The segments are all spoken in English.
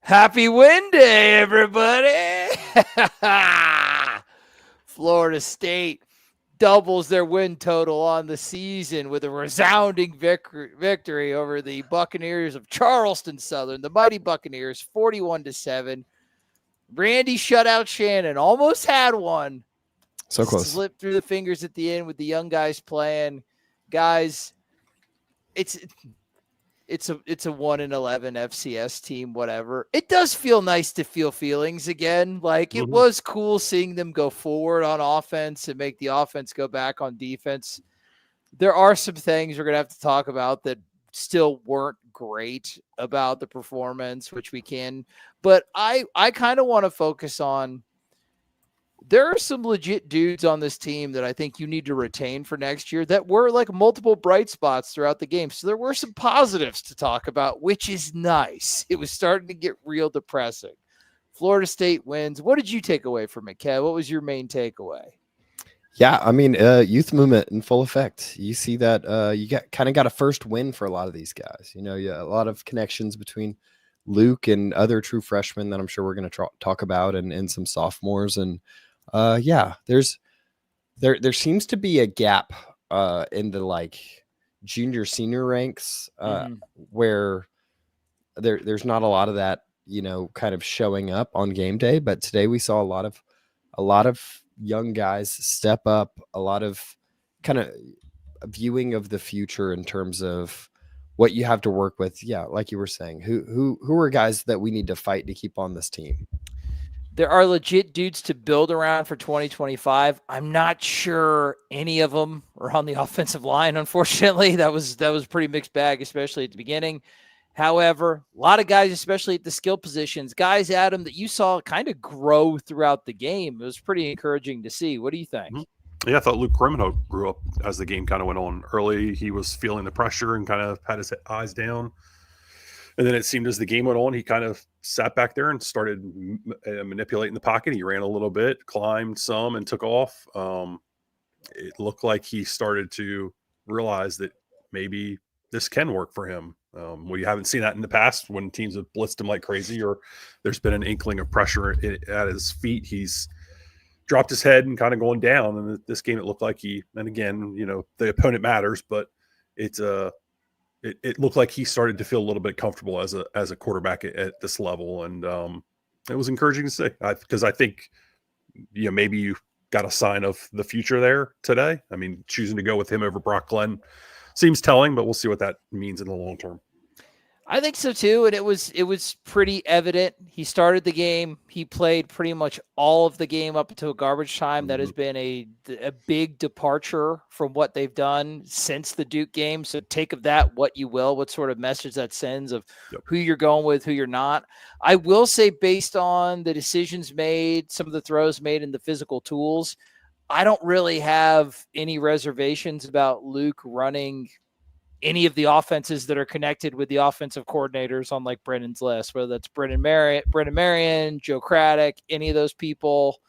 Happy win day, everybody. Florida State doubles their win total on the season with a resounding victory over the Buccaneers of Charleston Southern, the mighty Buccaneers, 41-7. Randy shut out Shannon, almost had one. So close. Slipped through the fingers at the end with the young guys playing. Guys, it's a 1-11 FCS team, whatever. It does feel nice to feel feelings again. Like it was cool seeing them go forward on offense and make the offense go back on defense. There are some things we're going to have to talk about that still weren't great about the performance, which we can, but I kind of want to focus on, there are some legit dudes on this team that I think you need to retain for next year that were like multiple bright spots throughout the game. So there were some positives to talk about, which is nice. It was starting to get real depressing. Florida State wins. What did you take away from it, Kev? What was your main takeaway? Yeah, I mean, youth movement in full effect. You see that you got a first win for a lot of these guys. You know, a lot of connections between Luke and other true freshmen that I'm sure we're going to talk about, and some sophomores. And there seems to be a gap in the like junior senior ranks where there's not a lot of that, you know, kind of showing up on game day. But today we saw a lot of young guys step up, a lot of kind of viewing of the future in terms of what you have to work with. Yeah, like you were saying, who are guys that we need to fight to keep on this team? There are legit dudes to build around for 2025. I'm not sure any of them are on the offensive line, unfortunately. That was pretty mixed bag, especially at the beginning. However, a lot of guys, especially at the skill positions, guys, Adam, that you saw kind of grow throughout the game. It was pretty encouraging to see. What do you think? Yeah, I thought Luke Crimino grew up as the game kind of went on. Early, he was feeling the pressure and kind of had his eyes down. And then it seemed as the game went on, he kind of sat back there and started manipulating the pocket. He ran a little bit, climbed some, and took off. It looked like he started to realize that maybe this can work for him. We haven't seen that in the past when teams have blitzed him like crazy, or there's been an inkling of pressure at his feet. He's dropped his head and kind of going down. And this game, it looked like and again, you know, the opponent matters, but it looked like he started to feel a little bit comfortable as a quarterback at this level. And it was encouraging to see, because I think, you know, maybe you got a sign of the future there today. I mean, choosing to go with him over Brock Glenn seems telling, but we'll see what that means in the long term. I think so too, and it was pretty evident. He started the game. He played pretty much all of the game up until garbage time. That has been a big departure from what they've done since the Duke game. So take of that what you will, what sort of message that sends of who you're going with, who you're not. I will say, based on the decisions made, some of the throws made, and the physical tools, I don't really have any reservations about Luke running any of the offenses that are connected with the offensive coordinators on like Brendan's list, whether that's Brendan Marion, Joe Craddock, any of those people.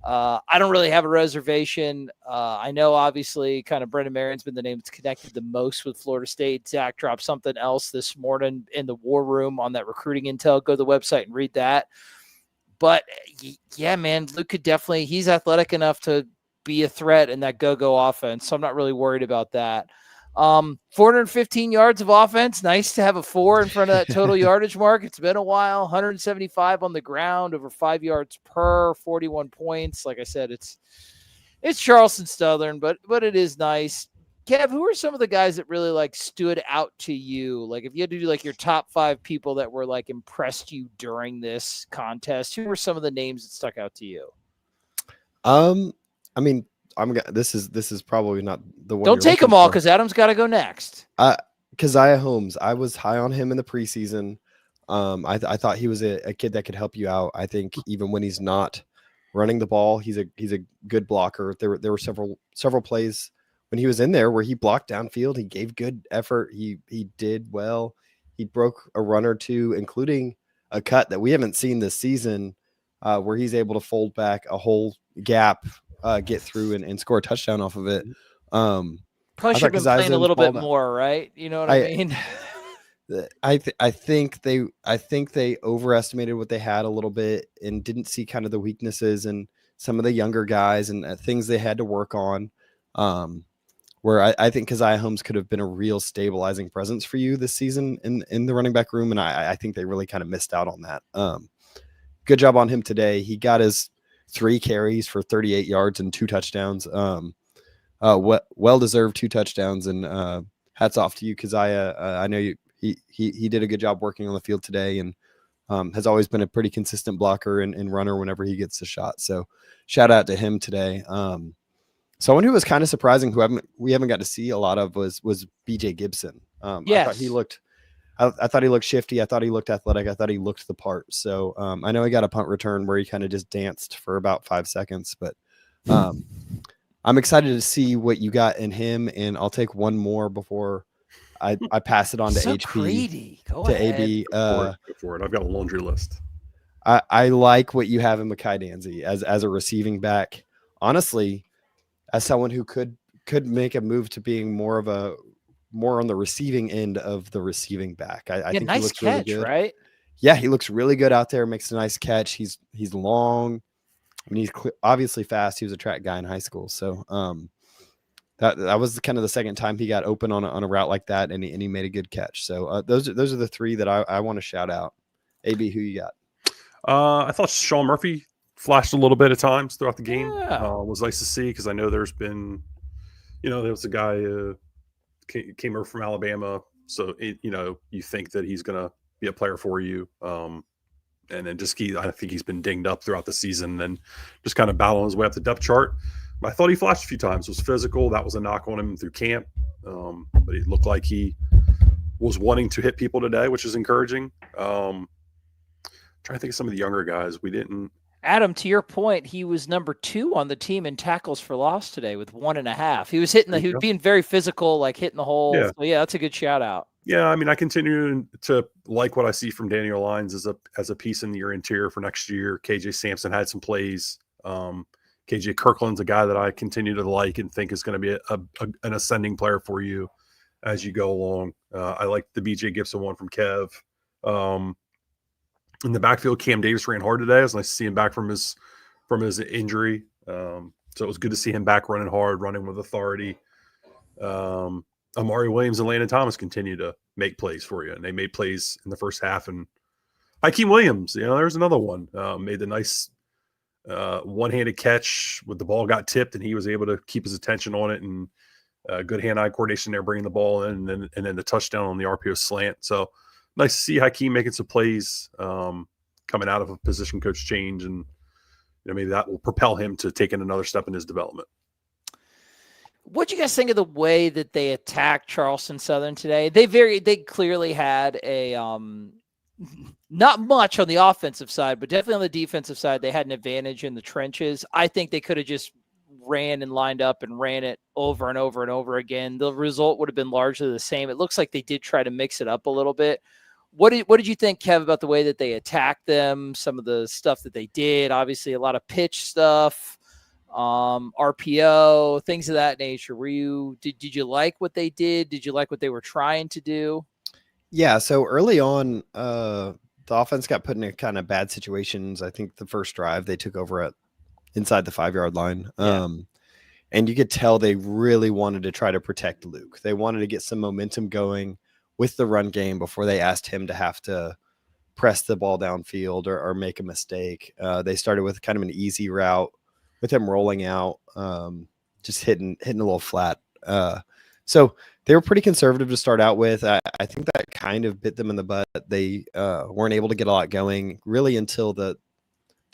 I don't really have a reservation. I know obviously kind of Brendan Marion's been the name that's connected the most with Florida State. Zach dropped something else this morning in the war room on that recruiting intel. Go to the website and read that. But yeah, man, Luke could definitely, he's athletic enough to be a threat in that go-go offense. So I'm not really worried about that. 415 yards of offense. Nice to have a 4 in front of that total yardage mark. It's been a while. 175 on the ground, over 5 yards per, 41 points. Like I said, it's Charleston Southern, but it is nice. Kev, who are some of the guys that really like stood out to you? Like if you had to do like your top 5 people that were like impressed you during this contest, who were some of the names that stuck out to you? I mean, this is probably not the one. Don't take them all, because Adam's got to go next. Keziah Holmes, I was high on him in the preseason. I thought he was a kid that could help you out. I think even when he's not running the ball, he's a good blocker. There were several plays when he was in there where he blocked downfield. He gave good effort. He did well. He broke a run or two, including a cut that we haven't seen this season, where he's able to fold back a whole gap, get through and score a touchdown off of it. Probably should have been playing a little bit more, right? You know what I mean? I think they overestimated what they had a little bit and didn't see kind of the weaknesses and some of the younger guys and things they had to work on. Where I think Keziah Holmes could have been a real stabilizing presence for you this season in the running back room, and I think they really kind of missed out on that. Good job on him today. He got his 3 carries for 38 yards and 2 touchdowns. Well deserved 2 touchdowns, and hats off to you, Keziah. I know he did a good job working on the field today, and has always been a pretty consistent blocker and runner whenever he gets a shot. So shout out to him today. Someone who was kind of surprising, we haven't got to see a lot of, was BJ Gibson. Yes. I thought he looked shifty. I thought he looked athletic. I thought he looked the part. So I know he got a punt return where he kind of just danced for about 5 seconds, but I'm excited to see what you got in him. And I'll take one more before I pass it on to so HP. Greedy. Go to ahead. AB. Go for it. I've got a laundry list. I like what you have in Mekhi Danzy as a receiving back. Honestly, as someone who could make a move to being more on the receiving end of the receiving back. I think nice he looks catch, really good. right? Yeah, he looks really good out there. Makes a nice catch. He's long. I mean, he's obviously fast. He was a track guy in high school, so that was kind of the second time he got open on a route like that, and he made a good catch. So those are the 3 that I want to shout out. AB, who you got? I thought Sean Murphy flashed a little bit at times throughout the game. Yeah. Was nice to see because I know there's been, there was a guy came over from Alabama, so you think that he's going to be a player for you, and then I think he's been dinged up throughout the season and just kind of battling his way up the depth chart. I thought he flashed a few times. Was physical. That was a knock on him through camp, but it looked like he was wanting to hit people today, which is encouraging. Trying to think of some of the younger guys. We didn't. Adam, to your point, he was number 2 on the team in tackles for loss today with 1.5. He was he was being very physical, like hitting the hole. Yeah. So yeah, that's a good shout out. Yeah, I mean, I continue to like what I see from Daniel Lyons as a piece in your interior for next year. KJ Sampson had some plays. KJ Kirkland's a guy that I continue to like and think is going to be an ascending player for you as you go along. I like the BJ Gibson one from Kev. In the backfield, Cam Davis ran hard today. It was nice to see him back from his injury. So it was good to see him back running hard, running with authority. Amari Williams and Landon Thomas continue to make plays for you, and they made plays in the first half. And Hakeem Williams, there's another one. Made the nice one-handed catch with the ball got tipped, and he was able to keep his attention on it, and good hand-eye coordination there, bringing the ball in, and then the touchdown on the RPO slant. So nice to see Hakeem making some plays coming out of a position coach change, and maybe that will propel him to taking another step in his development. What do you guys think of the way that they attacked Charleston Southern today? They clearly had a not much on the offensive side, but definitely on the defensive side, they had an advantage in the trenches. I think they could have just ran and lined up and ran it over and over and over again. The result would have been largely the same. It looks like they did try to mix it up a little bit. What did you think, Kev, about the way that they attacked them? Some of the stuff that they did, obviously a lot of pitch stuff, RPO, things of that nature. Did you like what they did? Did you like what they were trying to do? Yeah. So early on, the offense got put in kind of bad situations. I think the first drive they took over inside the 5-yard line. Yeah. And you could tell they really wanted to try to protect Luke. They wanted to get some momentum going with the run game before they asked him to have to press the ball downfield or make a mistake. They started with kind of an easy route with him rolling out, just hitting a little flat. So they were pretty conservative to start out with. I think that kind of bit them in the butt. They weren't able to get a lot going really until the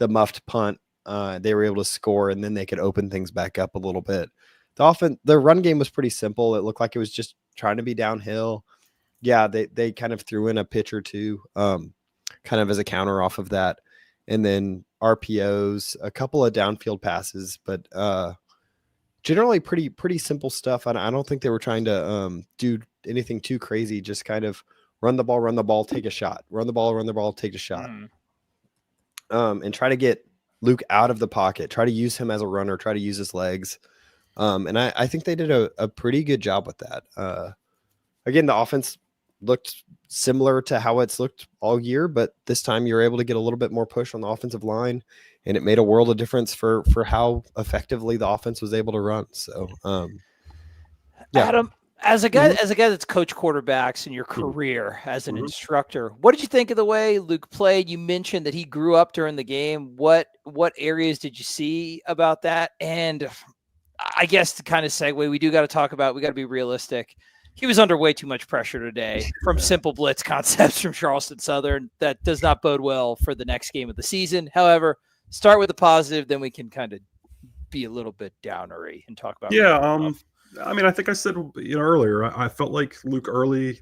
muffed punt. They were able to score, and then they could open things back up a little bit. The run game was pretty simple. It looked like it was just trying to be downhill. Yeah, they kind of threw in a pitch or two, kind of as a counter off of that. And then RPOs, a couple of downfield passes, but generally pretty simple stuff. I don't think they were trying to do anything too crazy, just kind of run the ball, take a shot. Run the ball, take a shot. And try to get Luke out of the pocket, try to use him as a runner, try to use his legs. And I think they did a pretty good job with that. Again, the offense looked similar to how it's looked all year, but this time you're able to get a little bit more push on the offensive line, and it made a world of difference for how effectively the offense was able to run. So, yeah. Adam, as a guy that's coached quarterbacks in your career as an instructor, what did you think of the way Luke played? You mentioned that he grew up during the game. What areas did you see about that? And I guess to kind of segue, we got to be realistic. He was under way too much pressure today from simple blitz concepts from Charleston Southern. That does not bode well for the next game of the season. However, start with the positive, then we can kind of be a little bit downery and talk about. I mean, I think I said earlier, I felt like Luke early,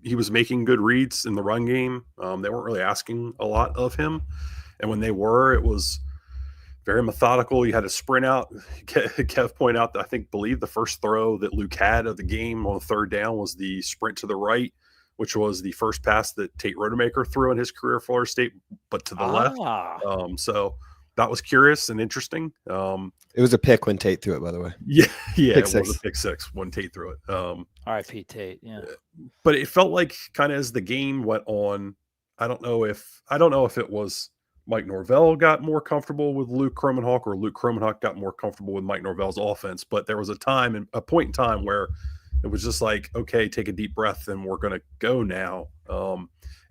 he was making good reads in the run game. They weren't really asking a lot of him, and when they were, it was very methodical. You had to sprint out. Kev pointed out that believe the first throw that Luke had of the game on third down was the sprint to the right, which was the first pass that Tate Rodemaker threw in his career at Florida State, but to the left. So that was curious and interesting. It was a pick when Tate threw it, by the way. Yeah, it was a pick six when Tate threw it. R.I.P. Tate. Yeah, but it felt like kind of as the game went on, I don't know if it was Mike Norvell got more comfortable with Luke Kromenhoek or Luke Kromenhoek got more comfortable with Mike Norvell's offense. But there was a point in time where it was just like, okay, take a deep breath and we're going to go now.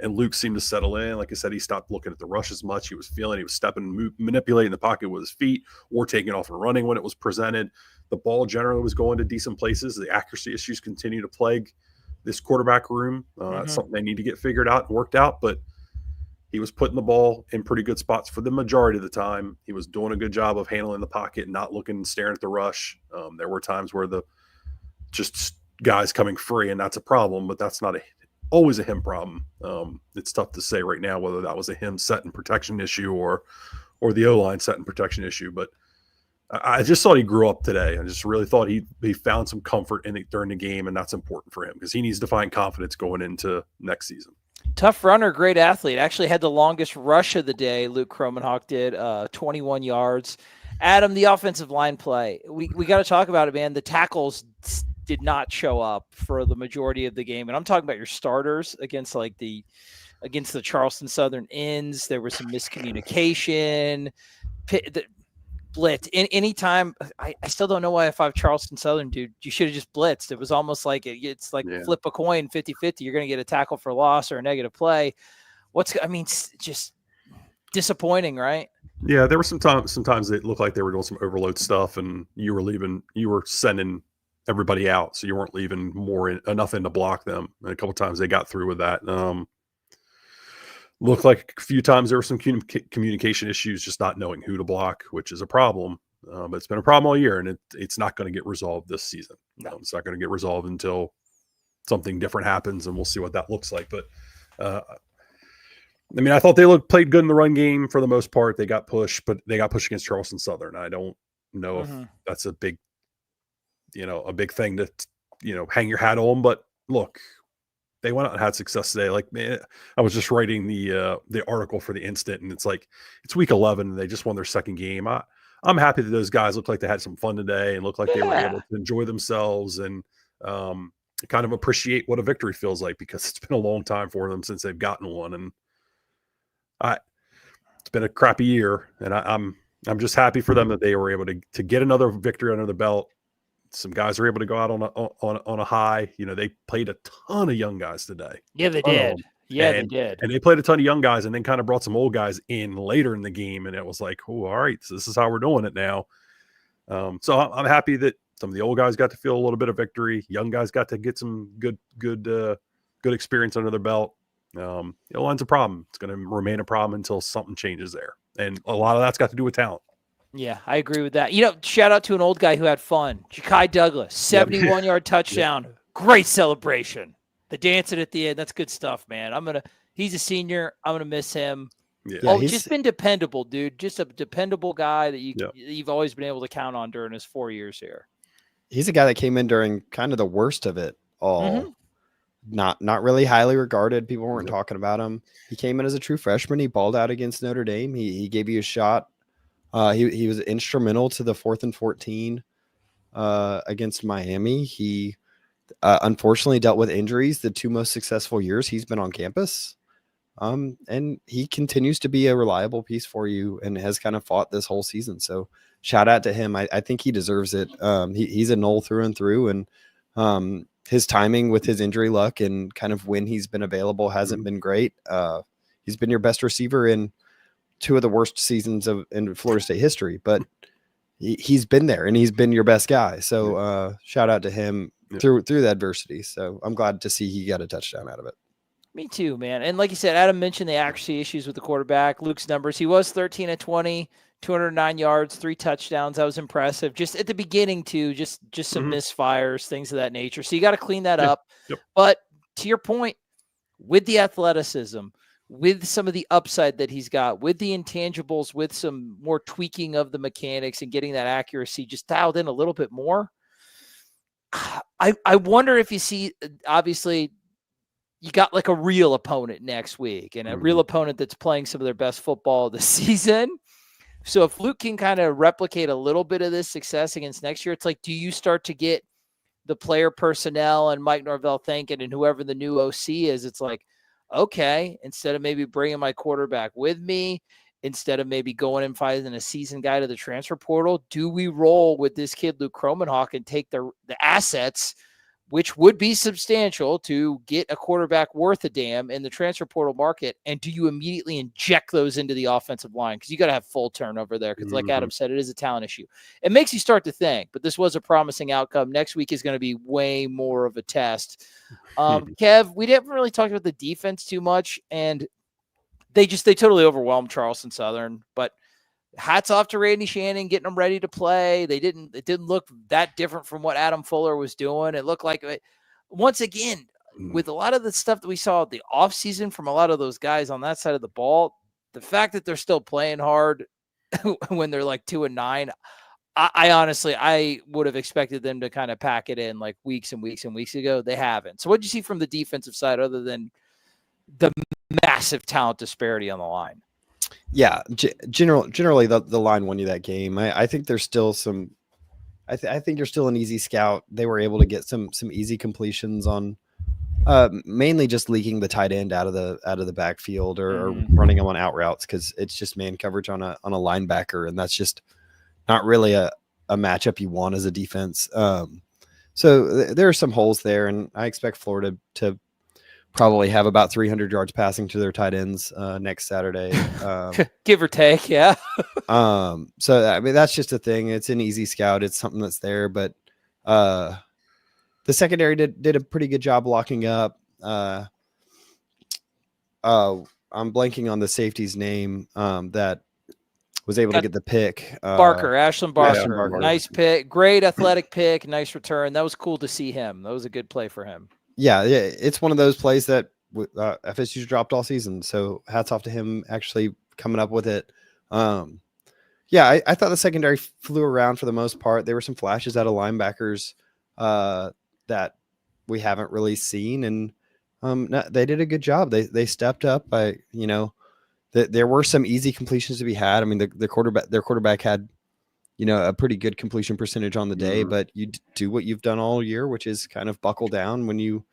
And Luke seemed to settle in. Like I said, he stopped looking at the rush as much. He was stepping, manipulating the pocket with his feet or taking off and running when it was presented. The ball generally was going to decent places. The accuracy issues continue to plague this quarterback room. That's something they need to get figured out and worked out. But he was putting the ball in pretty good spots for the majority of the time. He was doing a good job of handling the pocket, not looking and staring at the rush. There were times where just guys coming free, and that's a problem, but that's not always a him problem. It's tough to say right now whether that was a him set and protection issue or the O-line set and protection issue. But I just thought he grew up today. I just really thought he found some comfort in it during the game, and that's important for him because he needs to find confidence going into next season. Tough runner, great athlete. Actually had the longest rush of the day. Luke Kromenhoek did 21 yards. Adam, the offensive line play. We got to talk about it, man. The tackles did not show up for the majority of the game. And I'm talking about your starters against the Charleston Southern ends. There was some miscommunication. Blitz. Anytime, I still don't know why if I'm Charleston Southern, dude, you should have just blitzed. It was almost like it's like flip a coin 50-50. You're going to get a tackle for loss or a negative play. Just disappointing, right? Yeah, there were sometimes it looked like they were doing some overload stuff and you were sending everybody out. So you weren't leaving enough in to block them. And a couple times they got through with that. Looked like a few times there were some communication issues, just not knowing who to block, which is a problem. But it's been a problem all year, and it's not going to get resolved this season. No. It's not going to get resolved until something different happens, and we'll see what that looks like. But I thought they played good in the run game for the most part. They got pushed, but they got pushed against Charleston Southern. I don't know if that's a big thing to hang your hat on. But look. They went out and had success today. Like, man, I was just writing the article for the Instant, and it's like it's week 11, and they just won their second game. I'm happy that those guys look like they had some fun today and look like they were able to enjoy themselves and kind of appreciate what a victory feels like because it's been a long time for them since they've gotten one, and it's been a crappy year, and I'm just happy for them that they were able to get another victory under the belt. Some guys were able to go out on a high. They played a ton of young guys today. Yeah, they did. They did. And they played a ton of young guys and then kind of brought some old guys in later in the game. And it was like, oh, all right, so this is how we're doing it now. So I'm happy that some of the old guys got to feel a little bit of victory. Young guys got to get some good experience under their belt. The O-line's a problem. It's going to remain a problem until something changes there. And a lot of that's got to do with talent. Yeah, I agree with that. Shout out to an old guy who had fun. Ja'Kai Douglas, 71-yard touchdown. Yep. Great celebration. The dancing at the end, that's good stuff, man. He's a senior. I'm going to miss him. Yeah. He's just been dependable, dude. Just a dependable guy that you've always been able to count on during his 4 years here. He's a guy that came in during kind of the worst of it all. Not really highly regarded. People weren't talking about him. He came in as a true freshman. He balled out against Notre Dame. He gave you a shot. He was instrumental to the 4th and 14 against Miami. He unfortunately dealt with injuries the 2 most successful years he's been on campus. And he continues to be a reliable piece for you and has kind of fought this whole season. So shout out to him. I think he deserves it. He's a Nole through and through, and his timing with his injury luck and kind of when he's been available hasn't been great. He's been your best receiver in 2 of the worst seasons in Florida State history, but he's been there and he's been your best guy. So shout out to him through the adversity. So I'm glad to see he got a touchdown out of it. Me too, man. And like you said, Adam mentioned the accuracy issues with the quarterback. Luke's numbers, he was 13 of 20, 209 yards, 3 touchdowns. That was impressive. Just at the beginning too, just some misfires, things of that nature. So you got to clean that up. Yep. But to your point, with the athleticism, with some of the upside that he's got, with the intangibles, with some more tweaking of the mechanics and getting that accuracy just dialed in a little bit more, I wonder if you see, obviously, you got like a real opponent next week and a real opponent that's playing some of their best football this season. So if Luke can kind of replicate a little bit of this success against next year, it's like, do you start to get the player personnel and Mike Norvell thinking and whoever the new OC is, it's like, okay, instead of maybe bringing my quarterback with me, instead of maybe going and finding a seasoned guy to the transfer portal, do we roll with this kid, Luke Kromenhoek, and take the assets, which would be substantial, to get a quarterback worth a damn in the transfer portal market? And do you immediately inject those into the offensive line? Because you got to have full turnover there. Because like Adam said, it is a talent issue. It makes you start to think, but this was a promising outcome. Next week is going to be way more of a test. Kev, we didn't really talk about the defense too much, and they totally overwhelmed Charleston Southern, but hats off to Randy Shannon getting them ready to play. It didn't look that different from what Adam Fuller was doing. It looked like, once again, with a lot of the stuff that we saw at the offseason from a lot of those guys on that side of the ball, the fact that they're still playing hard when they're like 2-9, I honestly, I would have expected them to kind of pack it in like weeks and weeks and weeks ago. They haven't. So what did you see from the defensive side other than the massive talent disparity on the line? Yeah, generally the line won you that game. I think there's still some. I think you're still an easy scout. They were able to get some easy completions on, mainly just leaking the tight end out of the backfield or running them on out routes, because it's just man coverage on a linebacker, and that's just not really a matchup you want as a defense. So there are some holes there, and I expect Florida to probably have about 300 yards passing to their tight ends next Saturday. Give or take, yeah. So, I mean, that's just a thing. It's an easy scout. It's something that's there. But the secondary did a pretty good job blocking up. I'm blanking on the safety's name that was able to get the pick. Ashland Barker. Nice pick. Great athletic pick. Nice return. That was cool to see him. That was a good play for him. Yeah, it's one of those plays that FSU's dropped all season. So hats off to him actually coming up with it. I thought the secondary flew around for the most part. There were some flashes out of linebackers that we haven't really seen, and they did a good job. They stepped up. There were some easy completions to be had. I mean, their quarterback had a pretty good completion percentage on the day, but you do what you've done all year, which is kind of buckle down when you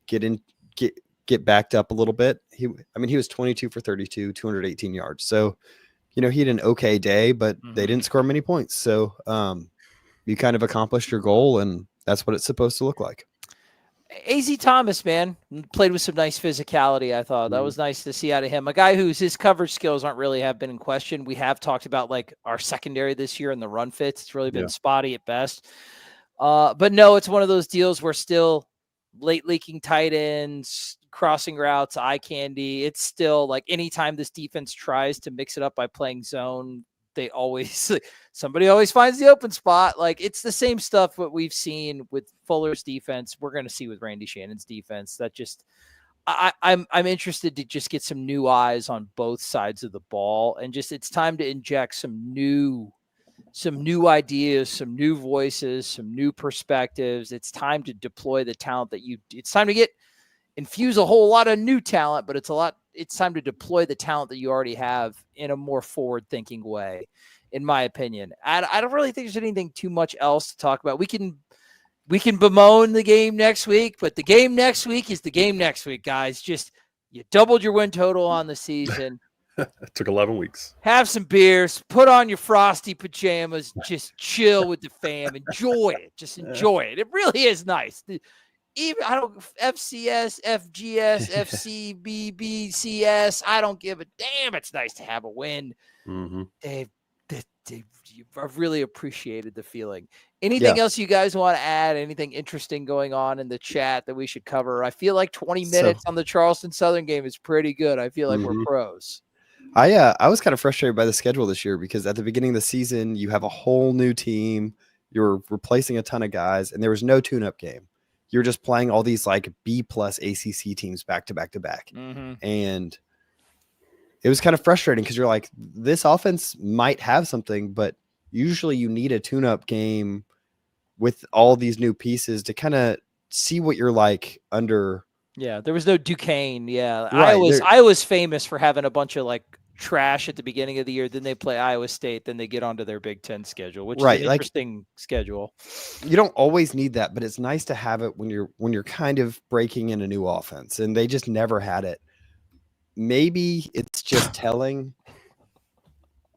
get backed up a little bit. He was 22 for 32, 218 yards. So, he had an okay day, but they didn't score many points. So you kind of accomplished your goal, and that's what it's supposed to look like. AZ Thomas, man, played with some nice physicality. I thought that was nice to see out of him. A guy his coverage skills have been in question. We have talked about like our secondary this year and the run fits. It's really been spotty at best. But no, it's one of those deals where still late leaking tight ends, crossing routes, eye candy. It's still like anytime this defense tries to mix it up by playing zone, somebody always finds the open spot. Like it's the same stuff what we've seen with Fuller's defense. We're going to see with Randy Shannon's defense. That just, I'm interested to just get some new eyes on both sides of the ball, and just it's time to inject some new ideas, some new voices, some new perspectives. It's time to deploy the talent it's time to infuse a whole lot of new talent, but it's time to deploy the talent that you already have in a more forward-thinking way, in my opinion. I don't really think there's anything too much else to talk about. We can we can bemoan the game next week, but the game next week is the game next week, guys. Just you doubled your win total on the season. It took 11 weeks. Have some beers, put on your frosty pajamas, just chill with the fam, enjoy it. Just enjoy it. It really is nice. Even I don't FCS, FGS, FCBBCS. I don't give a damn. It's nice to have a win. Mm-hmm. I've really appreciated the feeling. Anything else you guys want to add? Anything interesting going on in the chat that we should cover? I feel like 20 minutes on the Charleston Southern game is pretty good. I feel like we're pros. I was kind of frustrated by the schedule this year because at the beginning of the season, you have a whole new team. You're replacing a ton of guys, and there was no tune-up game. You're just playing all these like B+ ACC teams back to back to back. Mm-hmm. And it was kind of frustrating because you're like, this offense might have something, but usually you need a tune-up game with all these new pieces to kind of see what you're like under. Yeah, there was no Duquesne. Yeah, Right, Iowa's famous for having a bunch of like trash at the beginning of the year. Then they play Iowa State. Then they get onto their Big Ten schedule, which is an interesting schedule. You don't always need that, but it's nice to have it when you're kind of breaking in a new offense, and they just never had it. Maybe it's just telling.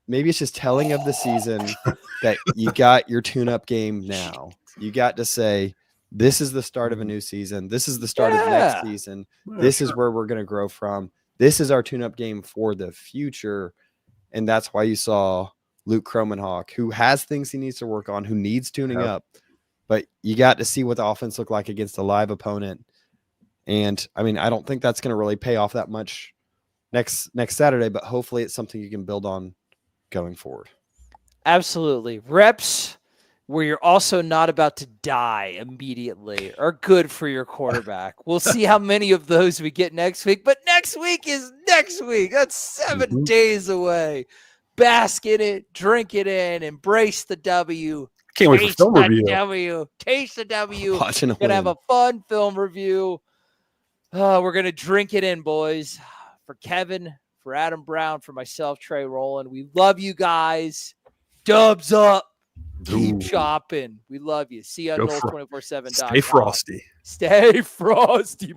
Maybe it's just telling of the season that you got your tune-up game now. You got to say, this is the start of a new season. This is the start of the next season. This is where we're going to grow from. This is our tune-up game for the future. And that's why you saw Luke Kromenhoek, who has things he needs to work on, who needs tuning up. But you got to see what the offense looked like against a live opponent. And, I mean, I don't think that's going to really pay off that much next Saturday, but hopefully it's something you can build on going forward. Absolutely. Reps where you're also not about to die immediately are good for your quarterback. We'll see how many of those we get next week, but next week is next week. That's 7 days away. Bask in it, drink it in, embrace the W. Can't wait for film review. Taste the W. Watching We're going to have a fun film review. We're going to drink it in, boys. For Kevin, for Adam Brown, for myself, Trey Rowland, we love you guys. Dubs up. Keep shopping. We love you. See you on Noles247.com. Stay frosty. Stay frosty.